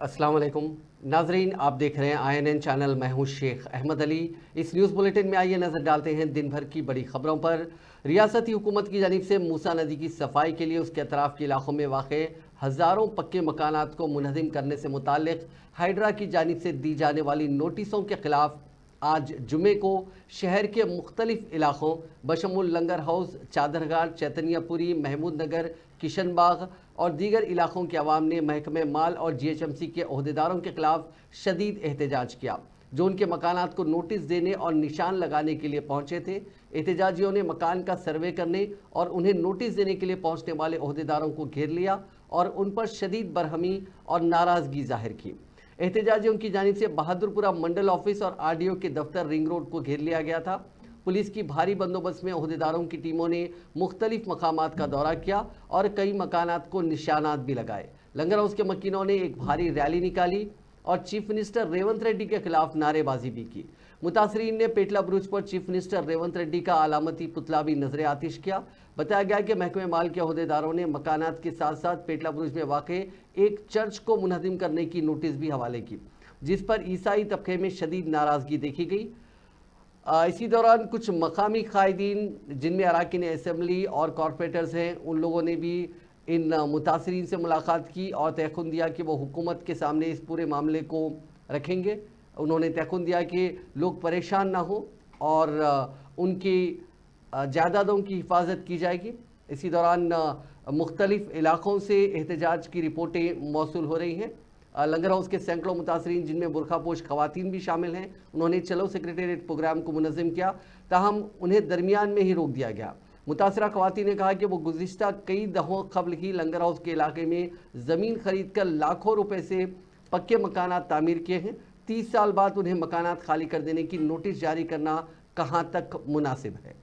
अस्सलाम वालेकुम नाजरीन, आप देख रहे हैं INN चैनल। मैं हूं शेख अहमद अली। इस न्यूज़ बुलेटिन में आइए नज़र डालते हैं दिन भर की बड़ी खबरों पर। रियासती हुकूमत की जानिब से मूसा नदी की सफाई के लिए उसके अतराफ़ के इलाकों में वाक़ हज़ारों पक्के मकानात को मुनहदिम करने से मुताल्लिक़ हाइड्रा की जानिब से दी जाने वाली नोटिसों के ख़िलाफ़ आज जुमे को शहर के मुख्तलिफ इलाकों बशमुल लंगर हाउस, चादरघाट, चैतन्यपुरी, महमूद नगर, किशन बाग और दीगर इलाकों के अवाम ने महकमे माल और GHMC के अहदेदारों के खिलाफ शदीद एहतजाज किया, जो उनके मकानात को नोटिस देने और निशान लगाने के लिए पहुंचे थे। एहतजाजियों ने मकान का सर्वे करने और उन्हें नोटिस देने के लिए पहुंचने वाले अहदेदारों को घेर लिया और उन पर शदीद बरहमी और नाराज़गी जाहिर की। एहतजाजियों की जानिब से बहादुरपुरा मंडल ऑफिस और RDO के दफ्तर रिंग रोड को घेर लिया गया था। पुलिस की भारी बंदोबस्त में अहदेदारों की टीमों ने मुख्तलिफ मकामात का दौरा किया और कई मकानात को निशानात भी लगाए। लंगर हाउस के मकीनों ने एक भारी रैली निकाली और चीफ मिनिस्टर रेवंत रेड्डी के खिलाफ नारेबाजी भी की। मुतासरीन ने पेटला बुरुज पर चीफ मिनिस्टर रेवंत रेड्डी का अलामती पुतला भी नजर आतिश किया। बताया गया कि महकमे माल के अहदेदारों ने मकानात के साथ साथ पेटला बुरुज में वाक़े एक चर्च को मुनहदिम करने की नोटिस भी हवाले की, जिस पर ईसाई तबके में शदीद नाराज़गी देखी गई। इसी दौरान कुछ मकामी कायदीन, जिनमें अरकान असम्बली और कॉरपोरेटर्स हैं, उन लोगों ने भी इन मुतासरीन से मुलाकात की और तयक़ुन दिया कि वो हुकूमत के सामने इस पूरे मामले को रखेंगे। उन्होंने तयक़ुन दिया कि लोग परेशान ना हो और उनकी जायदादों की हिफाजत की जाएगी। इसी दौरान मुख्तलिफ इलाक़ों से एहतजाज की रिपोर्टें मौसूल हो रही हैं। लंगर हाउस के सैकड़ों मुतासरीन, जिनमें बुरखापोश खवातीन भी शामिल हैं, उन्होंने चलो सेक्रेटेरिएट प्रोग्राम को मुनज़्ज़म किया, ताहम उन्हें दरमियान में ही रोक दिया गया। मुतासरा खवातीन ने कहा कि वो गुज़िश्ता कई दफ़ों कबल ही लंगर हाउस के इलाके में ज़मीन खरीद कर लाखों रुपए से पक्के मकानात तामीर किए हैं। 30 साल बाद उन्हें मकानात खाली कर देने की नोटिस जारी करना कहाँ तक मुनासिब है।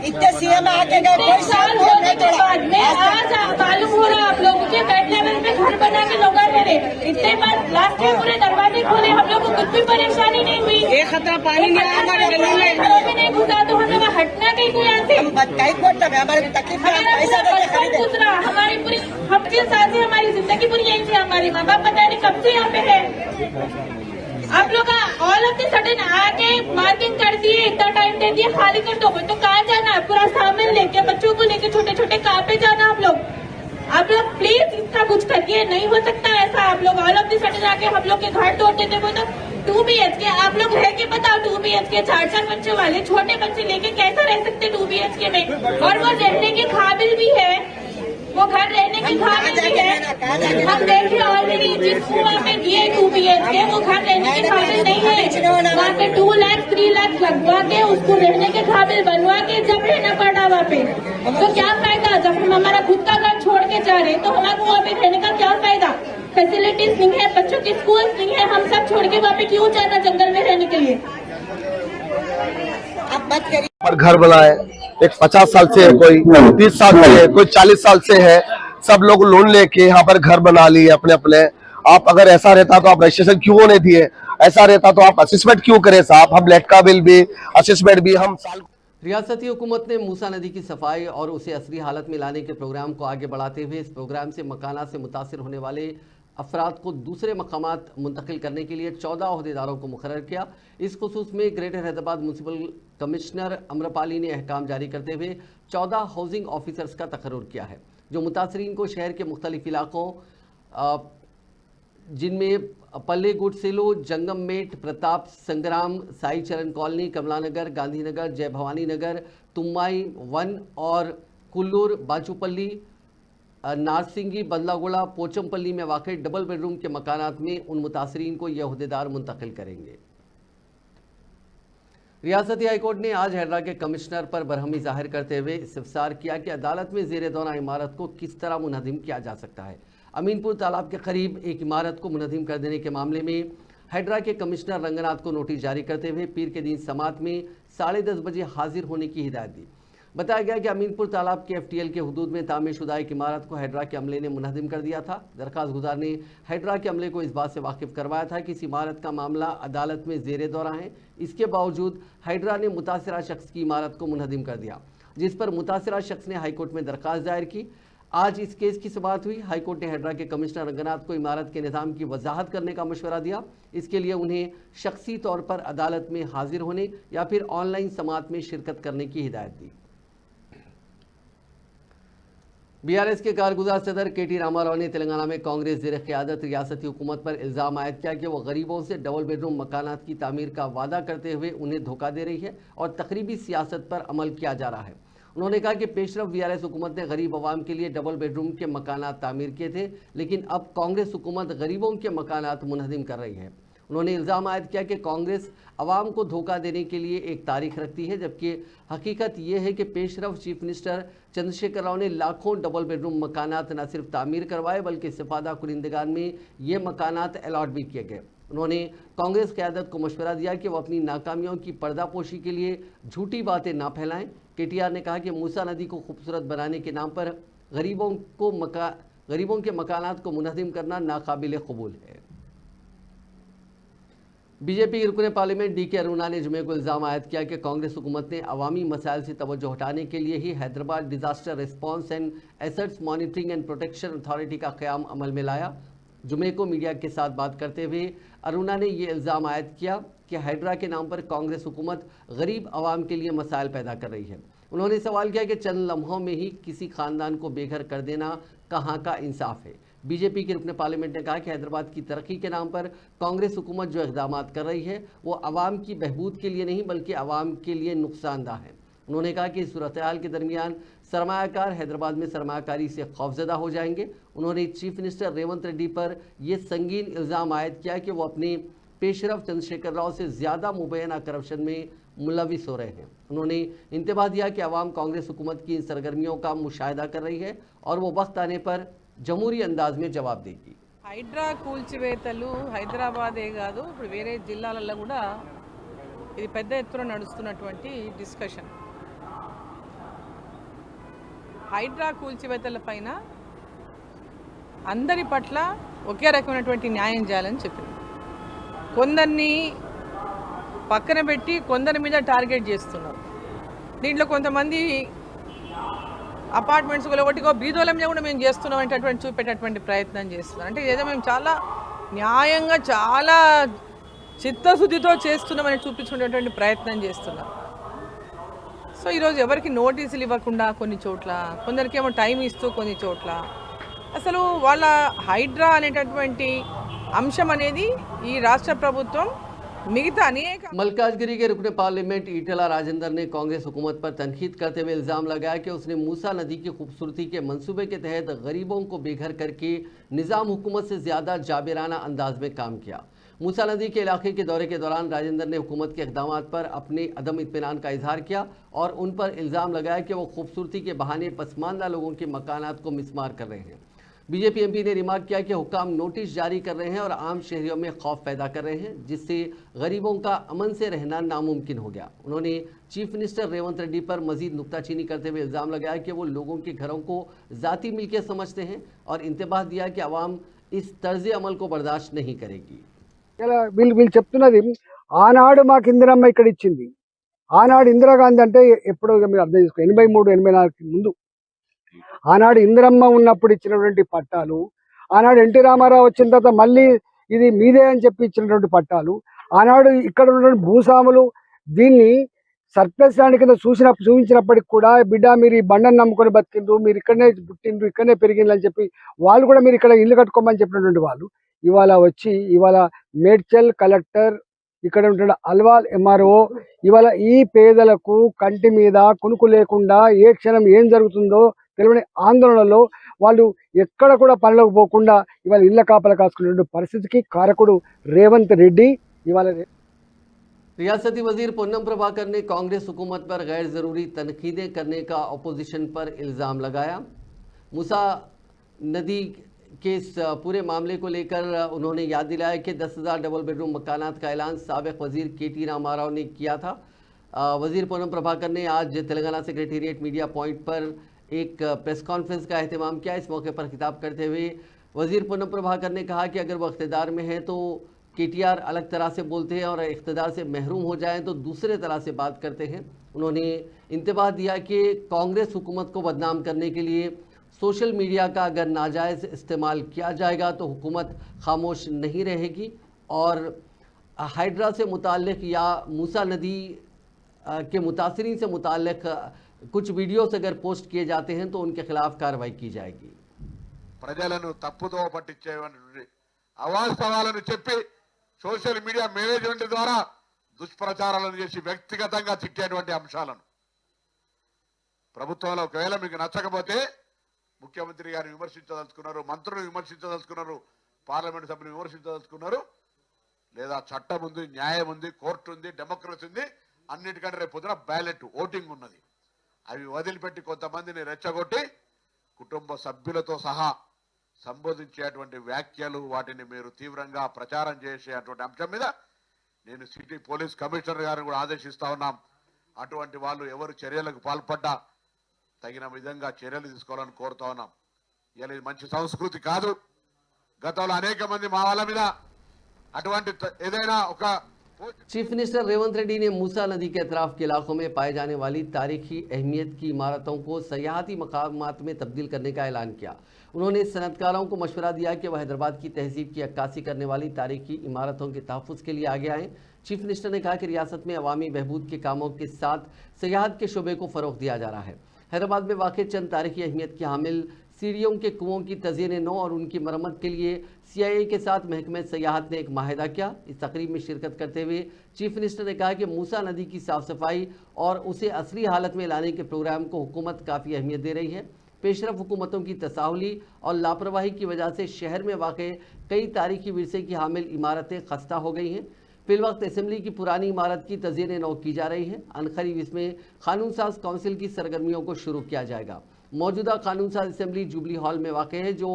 इतने CM आके गए, कोई साल होने के बाद में आज मालूम हो रहा आप लोगों के बैठने में घर बना के लोग मेरे इतने बार लास्ट में पूरे दरवाजे खोले, हम लोग को कुछ भी परेशानी नहीं हुई। एक खतरा पानी नहीं आया हमारे गली में, घरों में नहीं घुसा तो हमें हटना कहीं को यहाँ से हमारे तकलीफ दूसरा हमारी पूरी 25 साल से हमारी जिंदगी पूरी यही थी। हमारे माँ बाप पता नहीं कब से यहाँ पे है। आप लोग ऑल ऑफ द सडन आके मार्किंग कर दिए, इतना टाइम दे दिया, खाली कर दो। तो कहाँ जाना है? पूरा सामान लेके, बच्चों को लेके, छोटे छोटे कहाँ पे जाना आप लोग प्लीज इसका कुछ करिए। नहीं हो सकता ऐसा। आप लोग ऑल ऑफ द सडन आके हम लोग के घर तोड़ देते। वो तो 2 BHK आप लोग रह के बताओ, 2 BHK 4 बच्चे वाले छोटे बच्चे लेके कैसा रह सकते 2 BHK में? और वो रहने के काबिल भी है, वो घर रहने के काबिल भी है। हम देखे ऑलरेडी जिसको वहाँ पे दिए 2 BHK, वो घर रहने के काबिल नहीं है। वहाँ पे 2 लाख 3 लाख लगवा के उसको रहने के काबिल बनवा के जब रहना पड़ा वहाँ पे, तो क्या फायदा? जब हम हमारा खुद का घर छोड़ के जा रहे तो हमारे वहाँ पे रहने का क्या फायदा? फैसिलिटीज नहीं है, बच्चों के स्कूल नहीं है, हम सब छोड़ के वहाँ पे क्यों जाना जंगल में रहने के लिए? अब बात करिए। पर घर बनाए, एक 50 साल से है, कोई 30 साल से है, कोई 40 साल से है, सब लोग लोन लेके यहाँ पर घर बना लिए अपने अपने। आप अगर ऐसा रहता तो आप रजिस्ट्रेशन क्यों नहीं दिए? ऐसा रहता तो आप असेसमेंट क्यों करें साहब? हम लेट का बिल भी, असेसमेंट भी हम साल रियासती हुकूमत ने मूसा नदी की सफाई और उसे असली हालत में लाने के प्रोग्राम को आगे बढ़ाते हुए इस प्रोग्राम से मकानात से मुतासिर होने वाले अफराद को दूसरे मकामात मुंतकिल करने के लिए 14 अहदेदारों को मुकर्रर किया। इस खुसूस में greater Hyderabad municipal commissioner Amrapali ने अहकाम जारी करते हुए 14 हाउसिंग ऑफिसर्स का तकर्रुर किया है, जो मुतासरीन को शहर के मुख्तलिफ इलाकों जिनमें पल्ले गुडसिलो, जंगम मेट, प्रताप संग्राम, साई चरण कॉलोनी, कमलानगर, गांधीनगर, जय भवानी नगर, तुम्बाई वन और कुल्लूर, बाचूपल्ली, नारसिंगी, बंदलागुड़ा, पोचमपल्ली में वाक़ डबल बेडरूम के मकानात में उन मुतासरीन को यह अहदेदार मुंतकिल करेंगे। रियासती हाईकोर्ट ने आज हैदरा के कमिश्नर पर बरहमी जाहिर करते हुए इस्तफसार किया कि अदालत में ज़ेर दौरा इमारत को किस तरह मुनहदिम किया जा सकता है। अमीनपुर तालाब के करीब एक इमारत को मुनहदिम कर देने के मामले में हैदरा के कमिश्नर रंगनाथ को नोटिस जारी करते हुए पीर के दिन समात में 10:30 बजे हाजिर होने की हिदायत दी। बताया गया कि अमीनपुर तालाब के FTL के हुदूद में तामीरशुदा एक इमारत को हैदरा के अमले ने मुनहदिम कर दिया था। दरख्वास्त गुजार ने हैदरा के अमले को इस बात से वाकिफ करवाया था कि इस इमारत का मामला अदालत में ज़ेर दौरा है। इसके बावजूद हैदरा ने मुतासिरा शख्स की इमारत को मुनहदिम कर दिया, जिस पर मुतासिरा शख्स ने हाईकोर्ट में दरख्वास्त दायर की। आज इस केस की समाअत हुई। हाईकोर्ट ने हैदरा के कमिश्नर रंगनाथ को इमारत के निज़ाम की वजाहत करने का मशवरा दिया। इसके लिए उन्हें शख्सी तौर पर अदालत में हाजिर होने या फिर ऑनलाइन समाअत में शिरकत करने की हिदायत दी। BRS के कारगुजार सदर KT रामाराव ने तेलंगाना में कांग्रेस ज़ेर क़यादत रियासती हुकूमत पर इल्ज़ाम आयद किया कि वह गरीबों से डबल बेडरूम मकानात की तामीर का वादा करते हुए उन्हें धोखा दे रही है और तकरीबी सियासत पर अमल किया जा रहा है। उन्होंने कहा कि पेशरफ BRS हुकूमत ने गरीब आवाम के लिए डबल बेडरूम के मकानात तामीर किए थे, लेकिन अब कांग्रेस हुकूमत गरीबों के मकानात मुनहदिम कर रही है। उन्होंने इल्ज़ाम आयद किया कि कांग्रेस आवाम को धोखा देने के लिए एक तारीख रखती है, जबकि हकीकत यह है कि पेशरफ चीफ मिनिस्टर चंद्रशेखर राव ने लाखों डबल बेडरूम मकानात न सिर्फ तामीर करवाए बल्कि इस्तिफादा कुरिंदगान में ये मकानात अलॉट भी किए गए। उन्होंने कांग्रेस क़यादत को मशवरा दिया कि वह अपनी नाकामियों की पर्दापोशी के लिए झूठी बातें ना फैलाएं। KTR ने कहा कि मूसा नदी को खूबसूरत बनाने के नाम पर गरीबों के मकानात को मुनहदिम करना नाकाबिल कबूल है। बीजेपी के रुकने पार्लियामेंट DK अरुणा ने जुमे को इल्ज़ाम आयद किया कि कांग्रेस हुकूमत ने अवामी मसाइल से तवज्जो हटाने के लिए ही Hyderabad disaster response and assets monitoring and protection authority का क़याम अमल में लाया। जुमे को मीडिया के साथ बात करते हुए अरुणा ने ये इल्ज़ाम आयद किया कि हैदरा के नाम पर कांग्रेस हुकूमत गरीब आवाम के लिए मसाइल पैदा कर रही है। उन्होंने सवाल किया कि चंद लम्हों में ही किसी ख़ानदान को बेघर कर देना कहाँ का इंसाफ है। बीजेपी के रुकने पार्लियामेंट ने कहा कि हैदराबाद की तरक्की के नाम पर कांग्रेस हुकूमत जो इक़दाम कर रही है वो आवाम की बहबूद के लिए नहीं बल्कि आवाम के लिए नुकसानदा है। उन्होंने कहा कि इस सूरत हाल के दरमियान सरमायाकार हैदराबाद में सरमायाकारी से खौफजदा हो जाएंगे। उन्होंने चीफ मिनिस्टर रेवंत रेड्डी पर यह संगीन इल्ज़ाम आयद किया कि वो अपने पेशरफ चंद्रशेखर राव से ज़्यादा मुबैना करप्शन में मुलविस हो रहे हैं। उन्होंने इंतबाह दिया कि अवाम कांग्रेस हुकूमत की इन सरगर्मियों का मुशाहिदा कर रही है और वो वक्त आने पर జమూరీ అందాజ్ में జవాబు देगी। హైడ్రా కూల్చివేతలు హైదరాబాదే కాదు, ఇప్పుడు వేరే జిల్లాలలో కూడా ఇది పెద్ద ఎత్తున నడుస్తున్నటువంటి డిస్కషన్. హైడ్రా కూల్చివేతల పైన అందరి పట్ల ఒకే రకమైనటువంటి న్యాయం చేయాలని చెప్పింది. కొందరిని పక్కన పెట్టి కొందరి మీద టార్గెట్ చేస్తున్నారు. దీంట్లో కొంతమంది అపార్ట్మెంట్స్ ఒకటికో బీదోల మీద కూడా మేము చేస్తున్నాం అనేటటువంటి చూపేటటువంటి ప్రయత్నం చేస్తున్నారు. అంటే ఏదో మేము చాలా న్యాయంగా చాలా చిత్తశుద్ధితో చేస్తున్నామని చూపించుకునేటువంటి ప్రయత్నం చేస్తున్నారు. సో ఈరోజు ఎవరికి నోటీసులు ఇవ్వకుండా కొన్ని చోట్ల, కొందరికేమో టైం ఇస్తూ కొన్ని చోట్ల అసలు వాళ్ళ హైడ్రా అనేటటువంటి అంశం అనేది ఈ రాష్ట్ర ప్రభుత్వం मलकाजगिरी के रुकने पार्लियामेंट ईटला राजेंद्र ने कांग्रेस हुकूमत पर तनकीद करते हुए इल्ज़ाम लगाया कि उसने मूसा नदी की खूबसूरती के मंसूबे के तहत गरीबों को बेघर करके निज़ाम हुकूमत से ज़्यादा जाबिराना अंदाज में काम किया। मूसा नदी के इलाके के दौरे के दौरान राजेंद्र ने हुकूमत के इक़दाम पर अपने अदम इत्मीनान का इजहार किया और उन पर इल्ज़ाम लगाया कि वो खूबसूरती के बहाने पसमानदा लोगों के मकानात को मिसमार कर रहे हैं। बीजेपी MP ने रिमार्क किया कि हुकाम नोटिस जारी कर रहे हैं और आम शहरियों में खौफ पैदा कर रहे हैं, जिससे गरीबों का अमन से रहना नामुमकिन हो गया। उन्होंने चीफ मिनिस्टर रेवंत रेड्डी पर मजीद नुक्ताचीनी करते हुए इल्ज़ाम लगाया कि वो लोगों के घरों को ज़ाती मिल्कियत समझते हैं और इंतबाह दिया कि अवाम इस तर्ज अमल को बर्दाश्त नहीं करेगी। వీళ్ళు చెప్తున్నది ఆనాడు మాకు ఇందిరమ్మ ఇక్కడ ఇచ్చింది, ఆనాడు ఇందిరాగాంధీ అంటే ఎప్పుడో మీరు అర్థం చేసుకో 83, 84 ముందు ఆనాడు ఇందిరమ్మ ఉన్నప్పుడు ఇచ్చినటువంటి పట్టాలు, ఆనాడు ఎన్టీ రామారావు వచ్చిన తర్వాత మళ్ళీ ఇది మీదే అని చెప్పి ఇచ్చినటువంటి పట్టాలు, ఆనాడు ఇక్కడ ఉన్నటువంటి భూస్వాములు దీన్ని సర్ప్లస్ ల్యాండ్ కింద చూపించినప్పటికి కూడా బిడ్డ మీరు ఈ బండను నమ్ముకొని బతికిండ్రు, మీరు ఇక్కడనే పుట్టిండ్రు, ఇక్కడనే పెరిగిండ్రు అని చెప్పి వాళ్ళు కూడా మీరు ఇక్కడ ఇల్లు కట్టుకోమని చెప్పినటువంటి వాళ్ళు ఇవాళ వచ్చి ఇవాళ మేడ్చల్ కలెక్టర్ ఇక్కడ ఉంటున్న అల్వాల్ ఎంఆర్ఓ ఇవాళ ఈ పేదలకు కంటి మీద కునుకు లేకుండా ఏ క్షణం ఏం జరుగుతుందో తెలియని ఆందోళనలో వాళ్ళు ఎక్కడ కూడా పనిలోకి పోకుండా ఇవాళ ఇళ్ల కాపలా కాసుకునే పరిస్థితికి కారకుడు రేవంత్ రెడ్డి ఇవాళ रियासती वजीर पोन्नम प्रभाकर ने कांग्रेस हुकूमत पर गैर ज़रूरी तनकीदें करने का अपोजिशन पर इल्ज़ाम लगाया। मूसा नदी के इस पूरे मामले को लेकर उन्होंने याद दिलाया कि 10,000 डबल बेडरूम मकानात का ऐलान साबिक़ वजीर KT रामाराव ने किया था। वजीर पोन्नम प्रभाकर ने आज तेलंगाना सेक्रेटेरिएट मीडिया पॉइंट पर एक प्रेस कॉन्फ्रेंस का अहतमाम किया। इस मौके पर खिताब करते हुए वजीर पोन्नम प्रभाकर ने कहा कि अगर वो इक़्तिदार में है तो KTR अलग तरह से बोलते हैं और इक़्तिदार से महरूम हो जाएं तो दूसरे तरह से बात करते हैं। उन्होंने इंतबाह दिया कि कांग्रेस हुकूमत को बदनाम करने के लिए सोशल मीडिया का अगर नाजायज़ इस्तेमाल किया जाएगा तो हुकूमत खामोश नहीं रहेगी और हाइड्रा से मुताल्लिक़ या मूसा नदी के मुतासरीन से मुताल्लिक़ कुछ वीडियोस अगर पोस्ट किए जाते हैं तो उनके खिलाफ कार्रवाई की जाएगी। ప్రజలను తప్పుదో పట్టించేటువంటి అవాస్తవాలను చెప్పి సోషల్ మీడియా మేనేజ్మెంట్ ద్వారా దుష్ప్రచారాలను చేసి వ్యక్తిగతంగా తిట్టేటువంటి అంశాలను ప్రభుత్వంలో ఒకవేళ మీకు నచ్చకపోతే ముఖ్యమంత్రి గారిని విమర్శించదలుచుకున్నారు, మంత్రులను విమర్శించదలుచుకున్నారు, పార్లమెంట్ సభ్యులు విమర్శించదలుచుకున్నారు, లేదా చట్టం ఉంది, న్యాయం ఉంది, కోర్టు ఉంది, డెమోక్రసీ ఉంది, అన్నిటికంటే రేపు పొద్దున బ్యాలెట్ ఓటింగ్ ఉన్నది. అవి వదిలిపెట్టి కొంతమందిని రెచ్చగొట్టి కుటుంబ సభ్యులతో సహా సంబోధించేటువంటి వ్యాఖ్యలు వాటిని మీరు తీవ్రంగా ప్రచారం చేసేటువంటి అంశం మీద నేను సిటీ పోలీస్ కమిషనర్ గారిని కూడా ఆదేశిస్తా ఉన్నాం. అటువంటి వాళ్ళు ఎవరు చర్యలకు పాల్పడ్డా తగిన విధంగా చర్యలు తీసుకోవాలని కోరుతా ఉన్నాం. ఇలా ఇది మంచి సంస్కృతి కాదు. గతంలో అనేక మంది మా వాళ్ళ మీద అటువంటి ఏదైనా ఒక चीफ मिनिस्टर रेवंत रेड्डी ने मूसा नदी के अतराफ के इलाकों में पाए जाने वाली तारीखी अहमियत की इमारतों को सयाहती मकामात में तब्दील करने का ऐलान किया। उन्होंने सनतकारों को मशवरा दिया कि वह हैदराबाद की तहजीब की अक्कासी करने वाली तारीखी इमारतों के तहफ़्फ़ुज़ के लिए आगे आएँ। चीफ मिनिस्टर ने कहा कि रियासत में अवामी बहबूद के कामों के साथ सयाहत के शोबे को फ़रोग़ दिया जा रहा है। हैदराबाद में वाक़ चंद तारीखी अहमियत की हामिल सीढ़ियों के कुओं की तज़यीन नौ और उनकी मरम्मत के लिए CIA के साथ महकमे सयाहत ने एक माहिदा किया। इस तकरीब में शिरकत करते हुए चीफ मिनिस्टर ने कहा कि मूसा नदी की साफ़ सफाई और उसे असली हालत में लाने के प्रोग्राम को हुकूमत काफ़ी अहमियत दे रही है। पेशरफ हुकूमतों की तसाहुली और लापरवाही की वजह से शहर में वाक़ कई तारीखी विरसे की हामिल इमारतें खस्ता हो गई हैं। फिलवक्त असेंबली की पुरानी इमारत की तज़यीन नौ की जा रही है। अनकरीब इसमें कानून साज काउंसिल की सरगर्मियों को शुरू किया जाएगा। मौजूदा कानून साज असेंबली जुबली हॉल में वाक़ है जो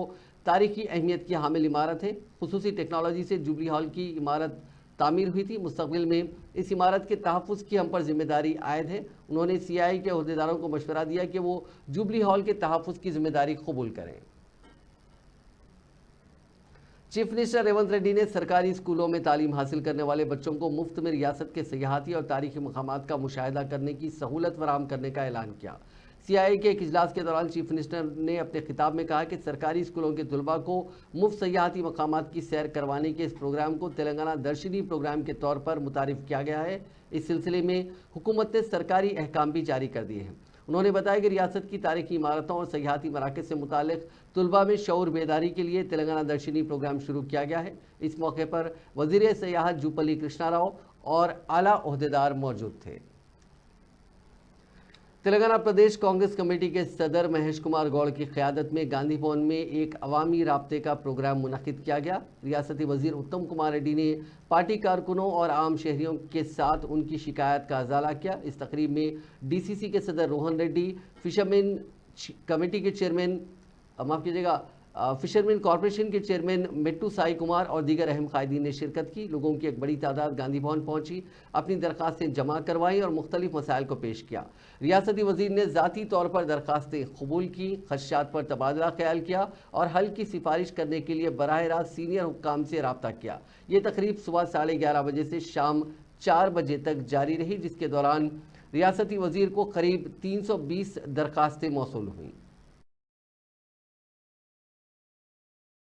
तारीखी अहमियत की हामिल इमारत है। खुसूसी टेक्नोलॉजी से जुबली हॉल की इमारत तामीर हुई थी। मुस्तकबिल में इस इमारत के तहफ़्फ़ुज़ की हम पर जिम्मेदारी आयद है। उन्होंने CIA के अहदेदारों को मशवरा दिया कि वो जुबली हॉल के तहफ़्फ़ुज़ की जिम्मेदारी कबूल करें। चीफ मिनिस्टर रेवंत रेड्डी ने सरकारी स्कूलों में तालीम हासिल करने वाले बच्चों को मुफ्त में रियासत के सयाहती और तारीखी मकामात का मुशाहिदा करने की सहूलत फराहम करने का ऐलान किया। CIA के एक इजलास के दौरान चीफ मिनिस्टर ने अपने खिताब में कहा कि सरकारी स्कूलों के तलबा को मुफ्त सयाहती मकामात की सैर करवाने के इस प्रोग्राम को तेलंगाना दर्शनी प्रोग्राम के तौर पर मुतारिफ किया गया है। इस सिलसिले में हुकूमत ने सरकारी अहकाम भी जारी कर दिए हैं। उन्होंने बताया कि रियासत की तारीखी इमारतों और सयाहती मराकज़ से मुताल्लिक़ तलबा में शऊर बेदारी के लिए तेलंगाना दर्शनी प्रोग्राम शुरू किया गया है। इस मौके पर वज़ीर सयाहत जूपल्ली कृष्णा राव और आला ओहदेदार मौजूद थे। तेलंगाना प्रदेश कांग्रेस कमेटी के सदर महेश कुमार गौड़ की क़यादत में गांधी भवन में एक अवामी राब्ते का प्रोग्राम मुनक़िद किया गया। रियासती वज़ीर उत्तम कुमार रेड्डी ने पार्टी कारकुनों और आम शहरियों के साथ उनकी शिकायत का अजाला किया। इस तकरीब में DCC के सदर रोहन रेड्डी, फिशरमैन कमेटी के चेयरमैन माफ़ कीजिएगा फिशरमैन कॉरपोरेशन के चेयरमैन मिट्टू साई कुमार और दीगर अहम कायदीन ने शिरकत की। लोगों की एक बड़ी तादाद गांधी भवन पहुंची, अपनी दरखास्तें जमा करवाई और मुख्तलिफ मसाइल को पेश किया। रियासती वजीर ने ज़ाती तौर पर दरखास्तें कबूल की, खदशात पर तबादला ख्याल किया और हल की सिफारिश करने के लिए बराह रास्त सीनियर हुक्काम से रब्ता किया। ये तकरीब सुबह 11:30 बजे से शाम 4 बजे तक जारी रही, जिसके दौरान रियासती वजीर को करीब 320 दरखास्तें मौसूल हुई।